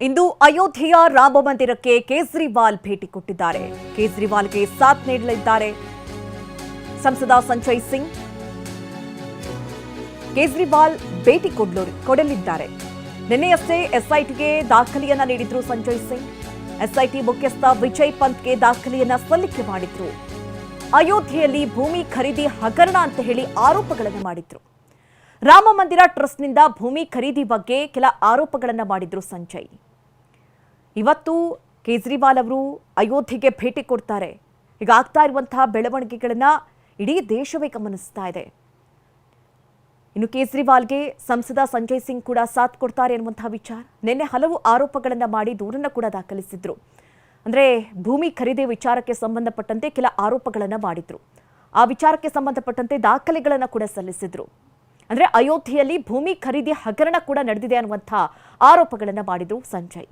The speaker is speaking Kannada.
ಇಂದು ಅಯೋಧ್ಯೆಯ ರಾಮ ಮಂದಿರಕ್ಕೆ ಕೇಜ್ರಿವಾಲ್ ಭೇಟಿ ಕೊಟ್ಟಿದ್ದಾರೆ. ಕೇಜ್ರಿವಾಲ್ಗೆ ಸಾಥ್ ನೀಡಲಿದ್ದಾರೆ ಸಂಸದ ಸಂಜಯ್ ಸಿಂಗ್. ಕೇಜ್ರಿವಾಲ್ ಭೇಟಿ ಕೊಡಲಿದ್ದಾರೆ. ನಿನ್ನೆಯಷ್ಟೇ ಎಸ್ಐಟಿಗೆ ದಾಖಲೆಯನ್ನ ನೀಡಿದ್ರು ಸಂಜಯ್ ಸಿಂಗ್. ಎಸ್ಐಟಿ ಮುಖ್ಯಸ್ಥ ವಿಜಯ್ ಪಂತ್ಗೆ ದಾಖಲೆಯನ್ನ ಸಲ್ಲಿಕೆ ಮಾಡಿದ್ರು. ಅಯೋಧ್ಯೆಯಲ್ಲಿ ಭೂಮಿ ಖರೀದಿ ಹಗರಣ ಅಂತ ಹೇಳಿ ಆರೋಪಗಳನ್ನು ಮಾಡಿದ್ರು. ರಾಮ ಮಂದಿರ ಟ್ರಸ್ಟ್ನಿಂದ ಭೂಮಿ ಖರೀದಿ ಬಗ್ಗೆ ಕೆಲ ಆರೋಪಗಳನ್ನು ಮಾಡಿದ್ರು ಸಂಜಯ್. ಇವತ್ತು ಕೇಜ್ರಿವಾಲ್ ಅವರು ಅಯೋಧ್ಯೆಗೆ ಭೇಟಿ ಕೊಡ್ತಾರೆ. ಈಗ ಆಗ್ತಾ ಇರುವಂತಹ ಬೆಳವಣಿಗೆಗಳನ್ನ ಇಡೀ ದೇಶವೇ ಗಮನಿಸ್ತಾ ಇದೆ. ಇನ್ನು ಕೇಜ್ರಿವಾಲ್ಗೆ ಸಂಸದ ಸಂಜಯ್ ಸಿಂಗ್ ಕೂಡ ಸಾಥ್ ಕೊಡ್ತಾರೆ ಎನ್ನುವಂತಹ ವಿಚಾರ. ನಿನ್ನೆ ಹಲವು ಆರೋಪಗಳನ್ನ ಮಾಡಿ ದೂರನ್ನ ಕೂಡ ದಾಖಲಿಸಿದ್ರು. ಅಂದ್ರೆ ಭೂಮಿ ಖರೀದಿ ವಿಚಾರಕ್ಕೆ ಸಂಬಂಧಪಟ್ಟಂತೆ ಕೆಲ ಆರೋಪಗಳನ್ನ ಮಾಡಿದ್ರು. ಆ ವಿಚಾರಕ್ಕೆ ಸಂಬಂಧಪಟ್ಟಂತೆ ದಾಖಲೆಗಳನ್ನ ಕೂಡ ಸಲ್ಲಿಸಿದ್ರು. ಅಂದ್ರೆ ಅಯೋಧ್ಯೆಯಲ್ಲಿ ಭೂಮಿ ಖರೀದಿ ಹಗರಣ ಕೂಡ ನಡೆದಿದೆ ಅನ್ನುವಂತಹ ಆರೋಪಗಳನ್ನ ಮಾಡಿದ್ರು ಸಂಜಯ್.